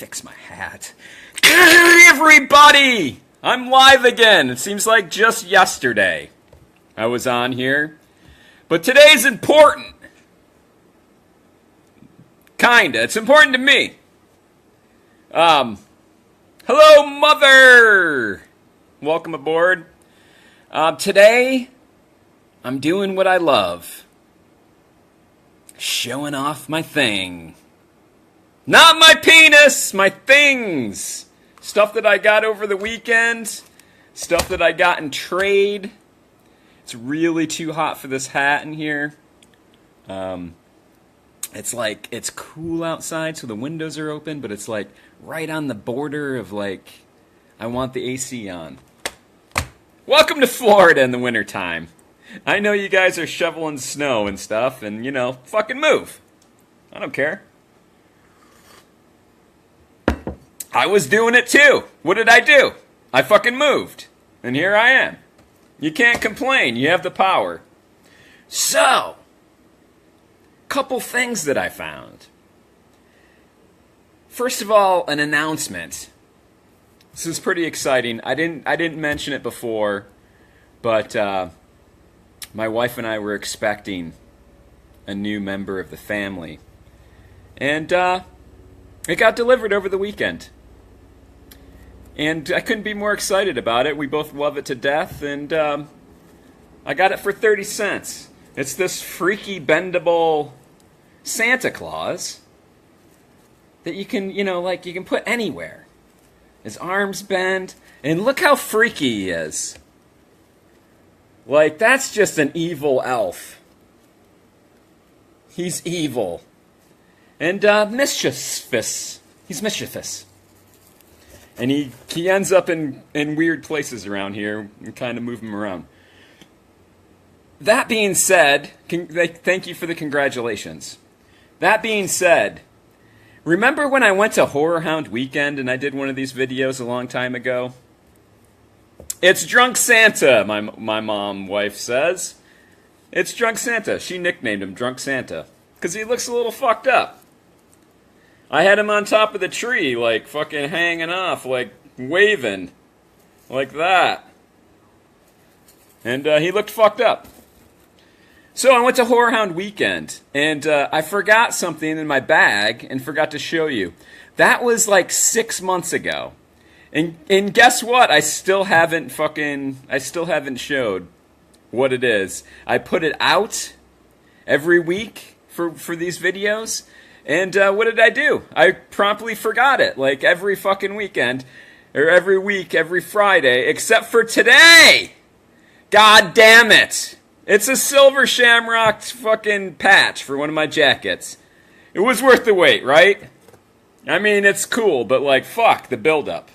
fix my hat. Everybody! I'm live again. It seems like just yesterday I was on here. But today's important. Kinda. It's important to me. Hello, Mother! Welcome aboard. Today, I'm doing what I love. Showing off my thing. Not my penis! My things! Stuff that I got over the weekend. Stuff that I got in trade. It's really too hot for this hat in here. It's cool outside, so the windows are open, but it's like right on the border of like, I want the AC on. Welcome to Florida in the wintertime. I know you guys are shoveling snow and stuff, and you know, fucking move. I don't care. I was doing it too. What did I do? I fucking moved. And here I am. You can't complain. You have the power. So, couple things that I found. First of all, an announcement. This is pretty exciting. I didn't mention it before, but my wife and I were expecting a new member of the family. And it got delivered over the weekend. And I couldn't be more excited about it. We both love it to death, and I got it for 30 cents. It's this freaky, bendable Santa Claus that you can, you can put anywhere. His arms bend, and look how freaky he is. Like, that's just an evil elf. He's evil. And mischievous. He's mischievous. And he ends up in weird places around here and kind of move him around. That being said, thank you for the congratulations. That being said, remember when I went to Horror Hound Weekend and I did one of these videos a long time ago? It's Drunk Santa, my wife says. It's Drunk Santa. She nicknamed him Drunk Santa because he looks a little fucked up. I had him on top of the tree, like fucking hanging off, like waving, like that. And he looked fucked up. So I went to Horror Hound Weekend, and I forgot something in my bag and forgot to show you. That was like 6 months ago. And guess what? I still haven't showed what it is. I put it out every week for these videos. And what did I do? I promptly forgot it, like every fucking weekend, or every week, every Friday, except for today! God damn it! It's a silver shamrock fucking patch for one of my jackets. It was worth the wait, right? I mean, it's cool, but like, fuck, the buildup.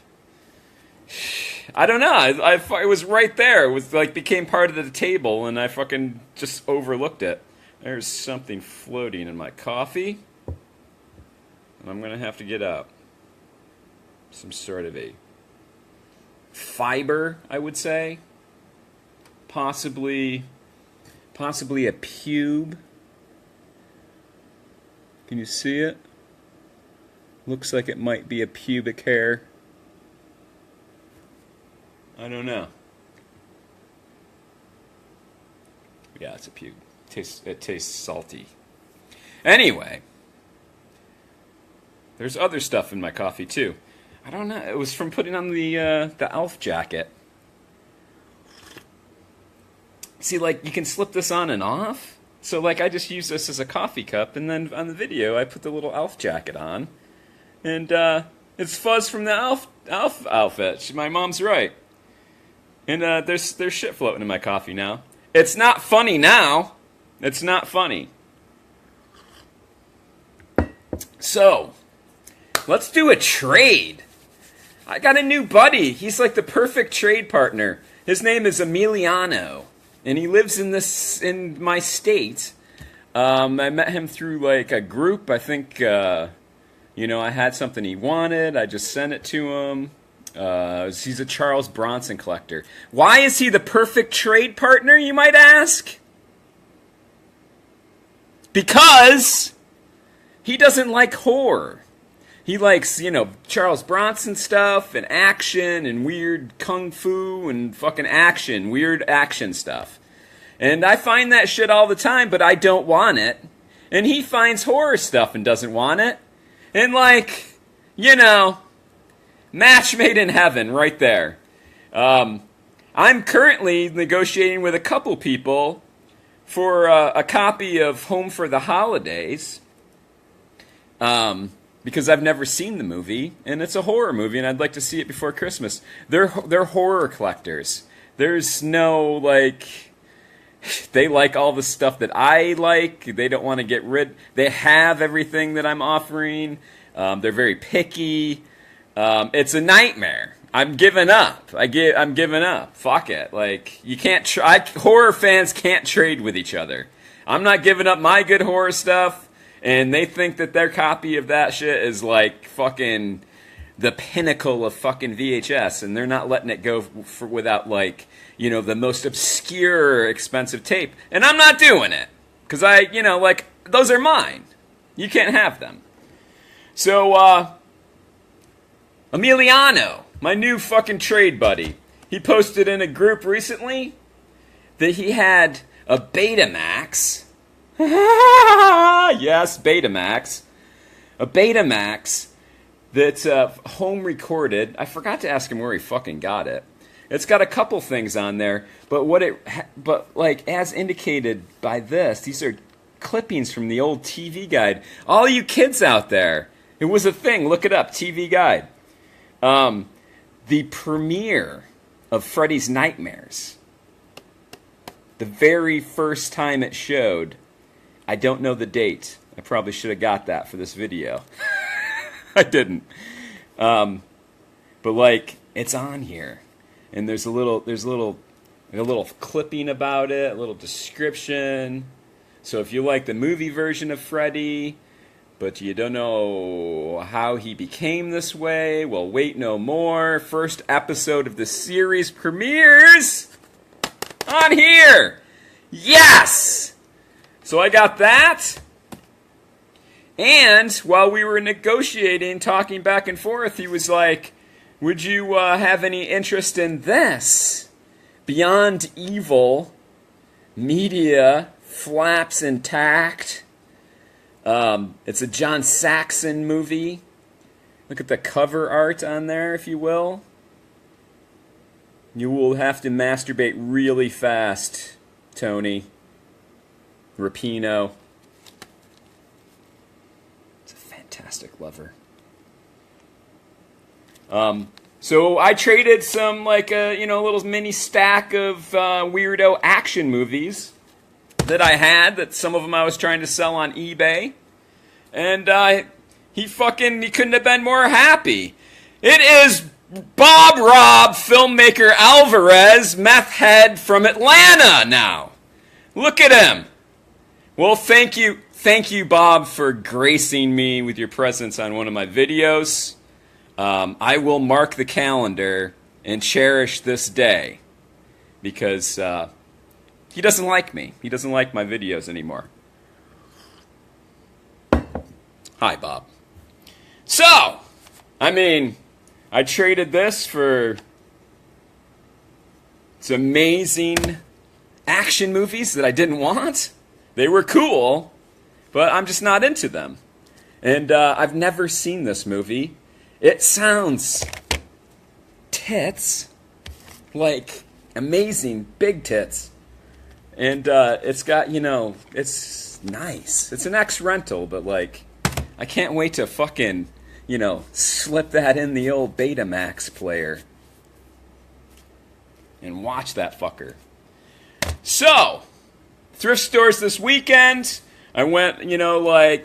I don't know, it was right there. It was like, became part of the table, and I fucking just overlooked it. There's something floating in my coffee. I'm going to have to get up. Some sort of a fiber, I would say. Possibly a pube. Can you see it? Looks like it might be a pubic hair. I don't know. Yeah, it's a pube. It tastes salty. Anyway. There's other stuff in my coffee, too. I don't know. It was from putting on the elf jacket. See, like, you can slip this on and off. So, like, I just use this as a coffee cup, and then on the video, I put the little elf jacket on. And, it's Fuzz from the elf outfit. My mom's right. And, there's shit floating in my coffee now. It's not funny now. It's not funny. So, let's do a trade. I got a new buddy. He's like the perfect trade partner. His name is Emiliano, and he lives in my state. I met him through like a group. I think I had something he wanted. I just sent it to him. He's a Charles Bronson collector. Why is he the perfect trade partner, you might ask? Because he doesn't like horror. He likes, Charles Bronson stuff and action and weird kung fu and fucking action, weird action stuff. And I find that shit all the time, but I don't want it. And he finds horror stuff and doesn't want it. And match made in heaven right there. I'm currently negotiating with a couple people for a copy of Home for the Holidays. Because I've never seen the movie, and it's a horror movie, and I'd like to see it before Christmas. They're horror collectors. There's no, they like all the stuff that I like. They don't want to get rid. They have everything that I'm offering. They're very picky. It's a nightmare. I'm giving up. I'm giving up. Fuck it. You can't. Horror fans can't trade with each other. I'm not giving up my good horror stuff. And they think that their copy of that shit is fucking the pinnacle of fucking VHS, and they're not letting it go without the most obscure, expensive tape. And I'm not doing it because those are mine. You can't have them. So Emiliano, my new fucking trade buddy, he posted in a group recently that he had a Betamax. Yes, Betamax. A Betamax that's home recorded. I forgot to ask him where he fucking got it. It's got a couple things on there, but as indicated by this, these are clippings from the old TV Guide. All you kids out there, it was a thing. Look it up, TV Guide. The premiere of Freddy's Nightmares. The very first time it showed. I don't know the date. I probably should have got that for this video. I didn't. But it's on here, and there's a little clipping about it, a little description. So if you like the movie version of Freddy, but you don't know how he became this way, well, wait no more. First episode of the series premieres on here. Yes. So I got that, and while we were negotiating, talking back and forth, he was like, would you have any interest in this? Beyond Evil, Media, Flaps Intact. It's a John Saxon movie. Look at the cover art on there, if you will. You will have to masturbate really fast, Tony. Rapino. It's a fantastic lover. So I traded some little mini stack of weirdo action movies that I had. That some of them I was trying to sell on eBay, and he couldn't have been more happy. It is Bob Rob, filmmaker Alvarez, meth head from Atlanta. Now, look at him. Well, thank you, Bob, for gracing me with your presence on one of my videos. I will mark the calendar and cherish this day because he doesn't like me. He doesn't like my videos anymore. Hi, Bob. So, I traded this for some amazing action movies that I didn't want. They were cool, but I'm just not into them. And I've never seen this movie. It sounds tits, amazing big tits. And it's got, it's nice. It's an ex-rental, but I can't wait to fucking, slip that in the old Betamax player and watch that fucker. So, thrift stores this weekend. I went, a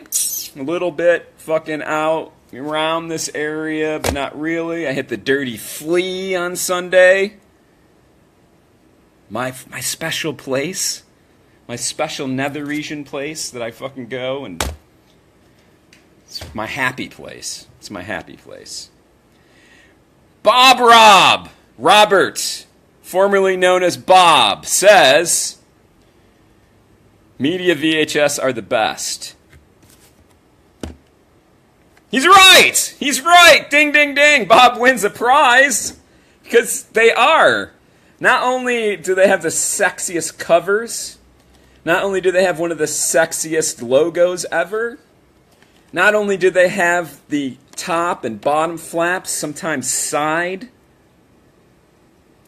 little bit fucking out around this area, but not really. I hit the dirty Flea on Sunday. My special place. My special nether region place that I fucking go, and it's my happy place. It's my happy place. Robert, formerly known as Bob, says Media VHS are the best. He's right! He's right! Ding, ding, ding! Bob wins a prize! Because they are. Not only do they have the sexiest covers, not only do they have one of the sexiest logos ever, not only do they have the top and bottom flaps, sometimes side.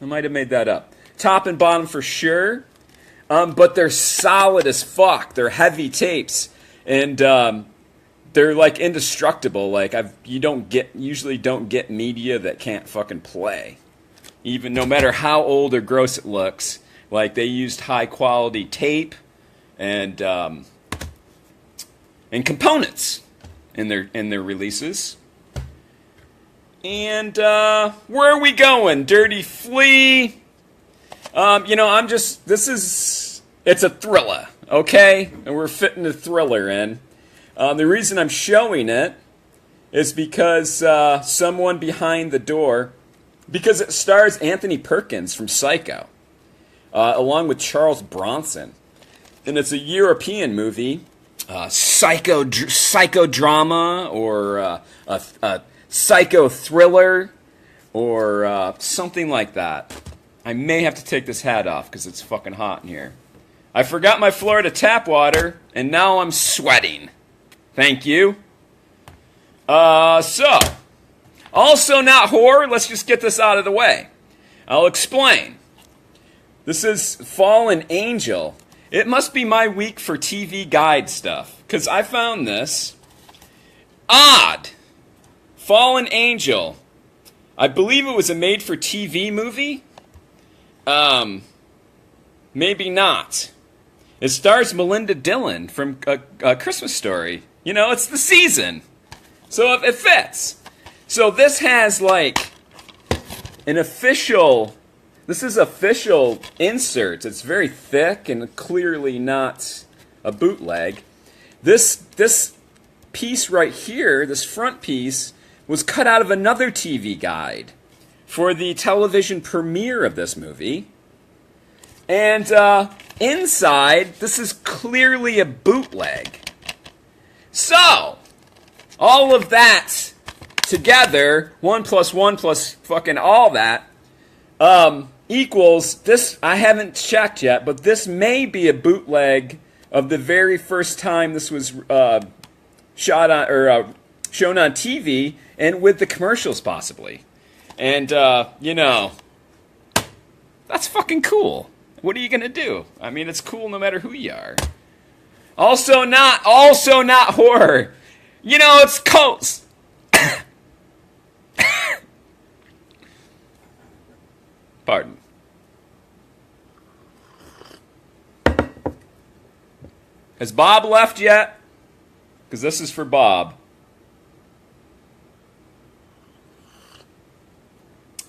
I might have made that up. Top and bottom for sure. But they're solid as fuck. They're heavy tapes. And they're like indestructible. Like usually don't get media that can't fucking play. Even no matter how old or gross it looks. Like they used high quality tape and components in their releases. And where are we going? Dirty Flea. It's a thriller, okay? And we're fitting the thriller in. The reason I'm showing it is because someone behind the door, because it stars Anthony Perkins from Psycho, along with Charles Bronson. And it's a European movie, psychodrama, or a psycho thriller, or something like that. I may have to take this hat off because it's fucking hot in here. I forgot my Florida tap water, and now I'm sweating. Thank you. Also not horror. Let's just get this out of the way. I'll explain. This is Fallen Angel. It must be my week for TV guide stuff, because I found this odd. Fallen Angel. I believe it was a made-for-TV movie. Maybe not. It stars Melinda Dillon from a Christmas Story. You know, it's the season. So it fits. So this has like an official... This is official inserts. It's very thick and clearly not a bootleg. This piece right here, this front piece, was cut out of another TV guide for the television premiere of this movie. And inside, this is clearly a bootleg. So, all of that together, 1 + 1 + fucking all that, equals this. I haven't checked yet, but this may be a bootleg of the very first time this was shot on or shown on TV, and with the commercials possibly. And that's fucking cool. What are you gonna do? I mean, it's cool no matter who you are. Also not horror. You know, it's cults. Pardon. Has Bob left yet? Because this is for Bob.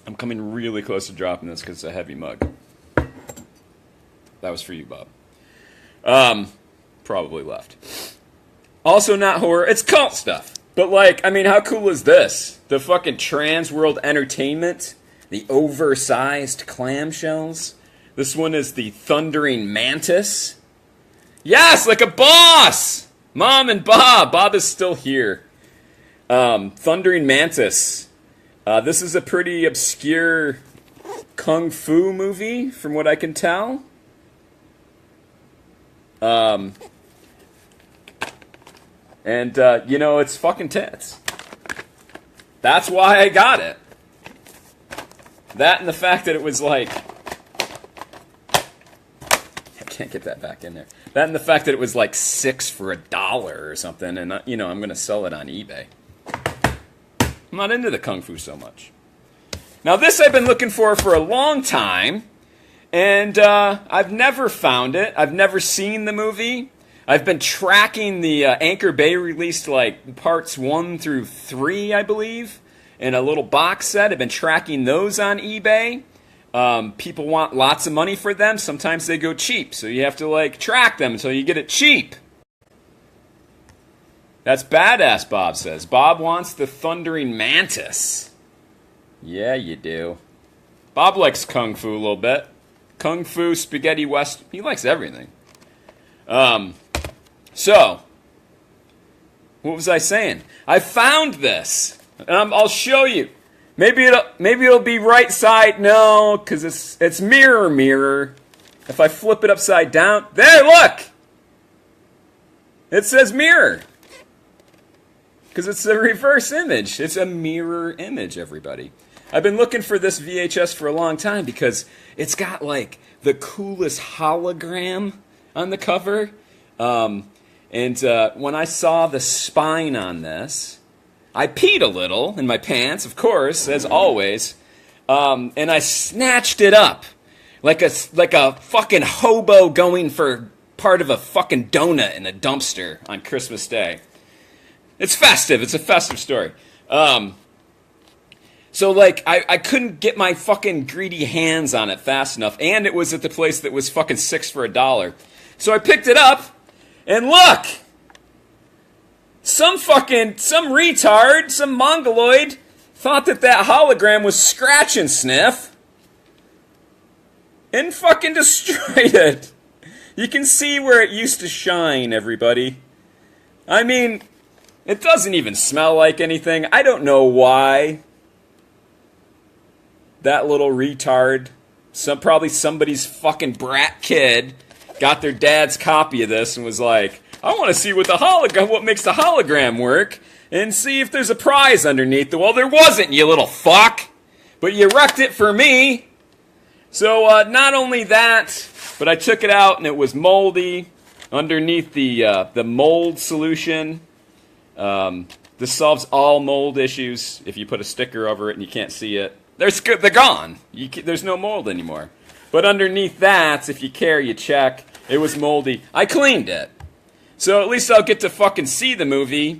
I'm coming really close to dropping this because it's a heavy mug. That was for you, Bob. Probably left. Also not horror. It's cult stuff. But like, I mean, how cool is this? The fucking Trans World Entertainment. The oversized clamshells. This one is the Thundering Mantis. Yes, like a boss! Mom and Bob. Bob is still here. Thundering Mantis. This is a pretty obscure kung fu movie, from what I can tell. It's fucking tits. That's why I got it. That and the fact that it was like... I can't get that back in there. That and the fact that it was like $6 for $1 or something, and I'm going to sell it on eBay. I'm not into the kung fu so much. Now this I've been looking for a long time, and I've never found it. I've never seen the movie. I've been tracking the Anchor Bay released like parts 1 through 3, I believe, in a little box set. I've been tracking those on eBay. People want lots of money for them. Sometimes they go cheap, so you have to like track them until you get it cheap. That's badass, Bob says. Bob wants the Thundering Mantis. Yeah, you do. Bob likes kung fu a little bit. Kung fu, spaghetti west. He likes everything. So, What was I saying? I found this, and I'll show you. Maybe it'll be right side. No, because it's mirror. If I flip it upside down, there, look. It says mirror. Because it's a reverse image. It's a mirror image, everybody. I've been looking for this VHS for a long time because it's got like the coolest hologram on the cover. And when I saw the spine on this, I peed a little in my pants, of course, as always. And I snatched it up like a fucking hobo going for part of a fucking donut in a dumpster on Christmas Day. It's festive. It's a festive story. So, like, I couldn't get my fucking greedy hands on it fast enough, and it was at the place that was fucking $6 for $1. So I picked it up, and look! Some retard, some mongoloid, thought that hologram was scratch and sniff, and fucking destroyed it. You can see where it used to shine, everybody. I mean, it doesn't even smell like anything. I don't know why that little retard, probably somebody's fucking brat kid, got their dad's copy of this and was like, I want to see what makes the hologram work, and see if there's a prize underneath. Well, there wasn't, you little fuck, but you wrecked it for me. So not only that, but I took it out and it was moldy underneath the mold solution. This solves all mold issues. If you put a sticker over it and you can't see it, they're gone. There's no mold anymore. But underneath that, if you care, you check. It was moldy. I cleaned it. So at least I'll get to fucking see the movie.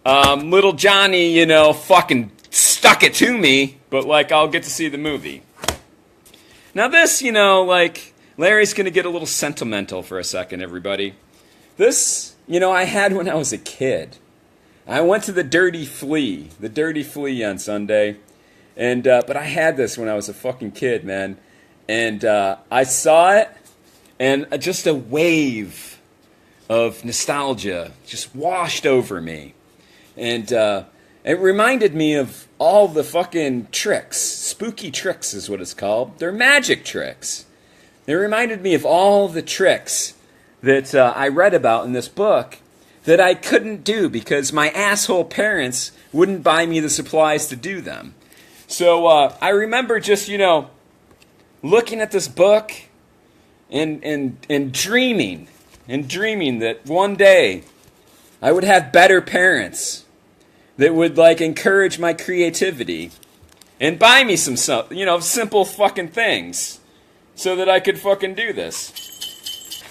Little Johnny, fucking stuck it to me. But, like, I'll get to see the movie. Now this, Larry's going to get a little sentimental for a second, everybody. This, I had when I was a kid. I went to the Dirty Flea on Sunday. And but I had this when I was a fucking kid, man. And I saw it, and just a wave of nostalgia just washed over me. And it reminded me of all the fucking tricks. Spooky tricks is what it's called. They're magic tricks. It reminded me of all the tricks that I read about in this book that I couldn't do because my asshole parents wouldn't buy me the supplies to do them. So I remember just, looking at this book and dreaming that one day I would have better parents that would, like, encourage my creativity and buy me some, simple fucking things so that I could fucking do this.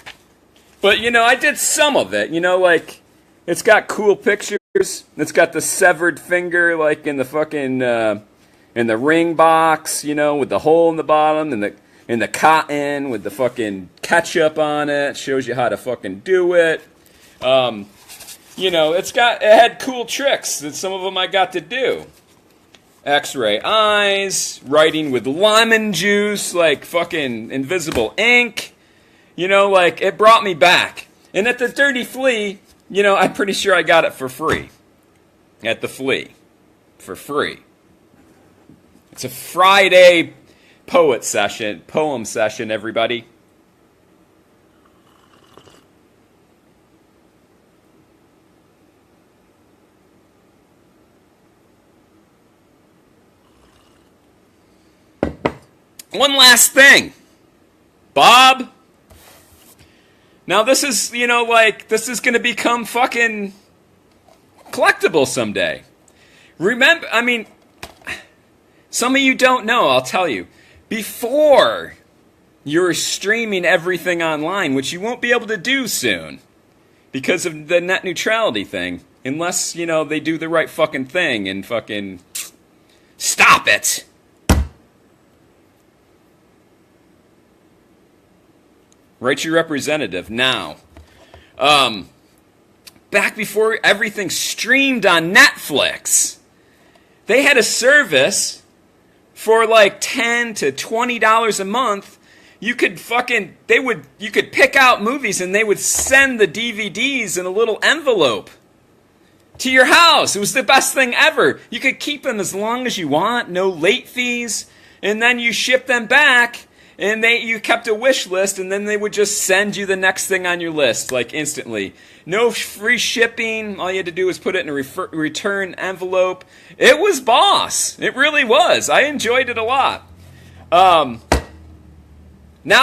But, I did some of it, like, it's got cool pictures. It's got the severed finger, like, in the fucking, in the ring box, with the hole in the bottom, and the cotton with the fucking ketchup on it. Shows you how to fucking do it. It had cool tricks that some of them I got to do. X-ray eyes, writing with lemon juice, like fucking invisible ink. It brought me back. And at the Dirty Flea, I'm pretty sure I got it for free. At the Flea. For free. It's a Friday poem session, everybody. One last thing, Bob. Now this is, this is going to become fucking collectible someday. Remember, some of you don't know, I'll tell you. Before you're streaming everything online, which you won't be able to do soon because of the net neutrality thing, unless, they do the right fucking thing and fucking stop it. Write your representative now. Back before everything streamed on Netflix, they had a service for like $10 to $20 a month. You could pick out movies and they would send the DVDs in a little envelope. to your house. It was the best thing ever. You could keep them as long as you want, no late fees, and then you ship them back, and you kept a wish list, and then they would just send you the next thing on your list, like instantly. No free shipping. All you had to do was put it in a return envelope. It was boss. It really was. I enjoyed it a lot. Now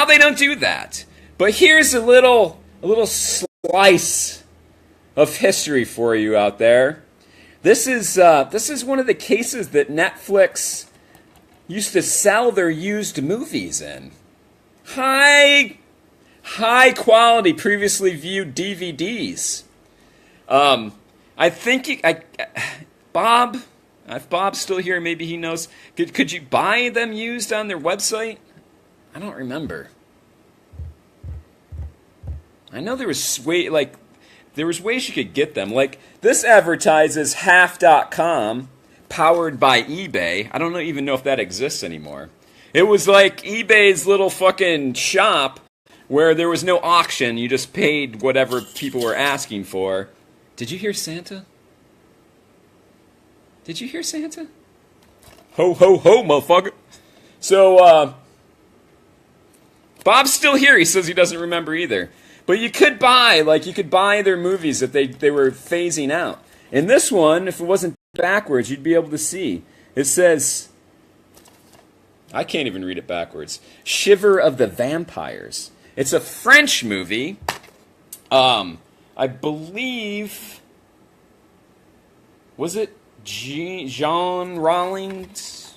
they don't do that. But here's a little slice of history for you out there. This is one of the cases that Netflix used to sell their used movies in. High quality, previously viewed DVDs. I think Bob, if Bob's still here, maybe he knows. Could you buy them used on their website? I don't remember. I know there was ways you could get them. Like this advertises half.com. Powered by eBay. I don't even know if that exists anymore. It was like eBay's little fucking shop where there was no auction. You just paid whatever people were asking for. Did you hear Santa? Did you hear Santa? Ho, ho, ho, motherfucker. So, Bob's still here. He says he doesn't remember either. But you could buy their movies that they were phasing out. In this one, if it wasn't backwards, you'd be able to see. It says, I can't even read it backwards. Shiver of the Vampires. It's a French movie. I believe, was it Jean Rawlings?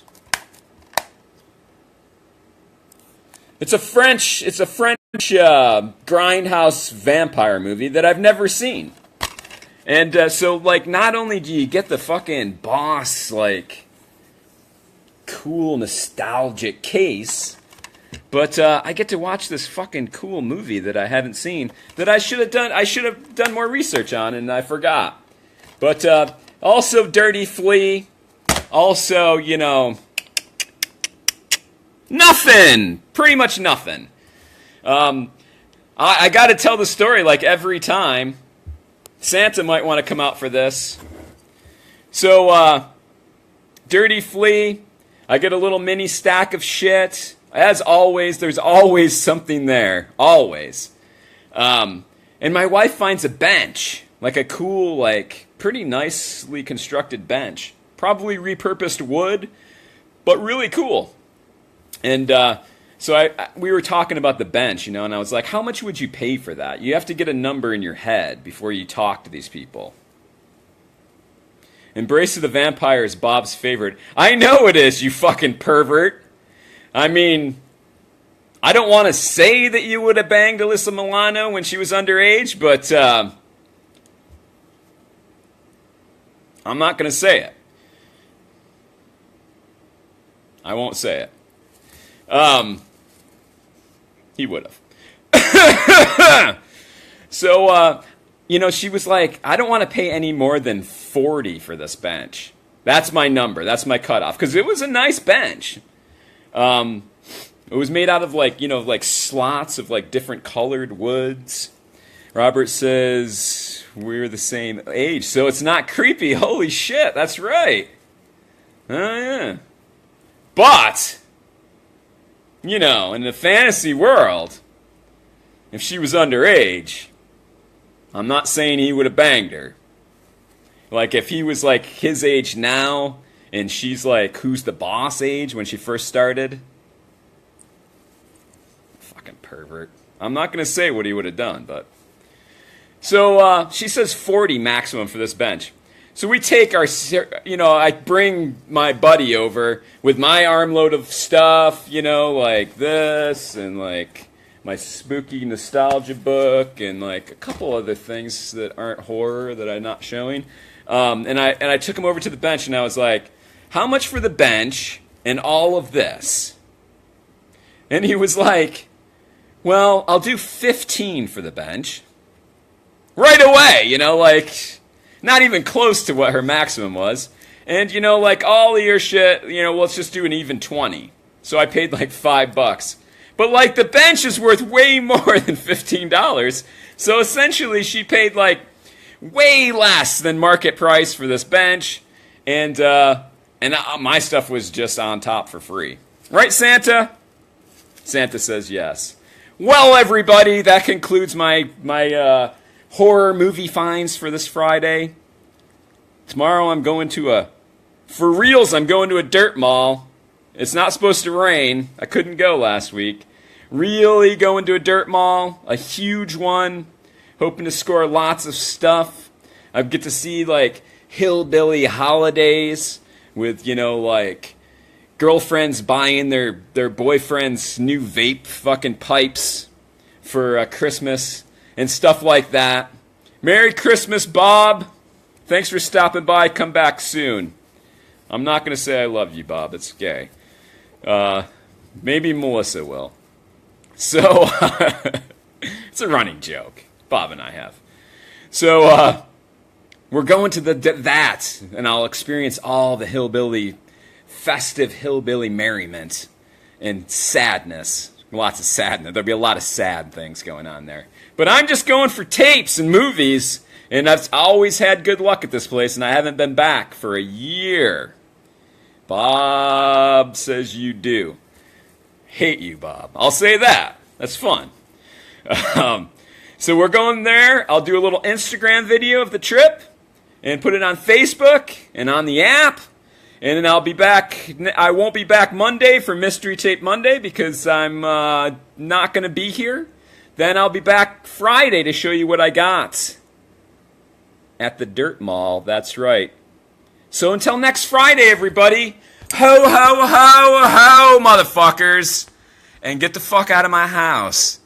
It's a French grindhouse vampire movie that I've never seen. And so, like, not only do you get the fucking boss, like, cool, nostalgic case, but I get to watch this fucking cool movie that I haven't seen, that I should have done more research on, and I forgot. But also Dirty Flea, also, you know, nothing! Pretty much nothing. I gotta tell the story, like, every time. Santa might want to come out for this. So, Dirty Flea, I get a little mini stack of shit. As always, there's always something there. Always. And my wife finds a bench. Like a cool, like, pretty nicely constructed bench. Probably repurposed wood, but really cool. And, so we were talking about the bench, you know, and I was like, how much would you pay for that? You have to get a number in your head before you talk to these people. Embrace of the Vampire is Bob's favorite. I know it is, you fucking pervert. I mean, I don't want to say that you would have banged Alyssa Milano when she was underage, but I'm not going to say it. I won't say it. He would have. So, you know, she was like, I don't want to pay any more than $40 for this bench. That's my number. That's my cutoff. Because it was a nice bench. It was made out of, like, you know, like slots of, like, different colored woods. Robert says, we're the same age, so it's not creepy. Holy shit, that's right. Oh, yeah. But, you know, in the fantasy world, if she was underage, I'm not saying he would have banged her. Like, if he was, like, his age now, and she's, like, who's the boss age when she first started? Fucking pervert. I'm not going to say what he would have done, but... So, she says 40 maximum for this bench. So we take our, you know, I bring my buddy over with my armload of stuff, you know, like this, and like my spooky nostalgia book, and like a couple other things that aren't horror that I'm not showing. And I took him over to the bench, and I was like, how much for the bench and all of this? And he was like, well, I'll do 15 for the bench. Right away, you know, like... Not even close to what her maximum was. And, you know, like, all of your shit, you know, let's just do an even 20. So I paid, like, $5. But, like, the bench is worth way more than $15. So, essentially, she paid, like, way less than market price for this bench, and my stuff was just on top for free. Right, Santa? Santa says yes. Well, everybody, that concludes my horror movie finds for this Friday. Tomorrow I'm going to I'm going to a dirt mall. It's not supposed to rain. I couldn't go last week. Really going to a dirt mall, a huge one, hoping to score lots of stuff. I get to see, like, hillbilly holidays with, like, girlfriends buying their boyfriend's new vape fucking pipes for Christmas and stuff like that. Merry Christmas, Bob. Thanks for stopping by. Come back soon. I'm not going to say I love you, Bob. It's gay. Maybe Melissa will. So, it's a running joke Bob and I have. So, we're going to that, and I'll experience all the festive hillbilly merriment and sadness. Lots of sadness. There'll be a lot of sad things going on there. But I'm just going for tapes and movies, and I've always had good luck at this place, and I haven't been back for a year. Bob says you do. Hate you, Bob. I'll say that. That's fun. So we're going there. I'll do a little Instagram video of the trip and put it on Facebook and on the app. And then I'll be back. I won't be back Monday for Mystery Tape Monday because I'm not going to be here. Then I'll be back Friday to show you what I got at the Dirt Mall. That's right. So until next Friday, everybody, ho, ho, ho, ho, motherfuckers, and get the fuck out of my house.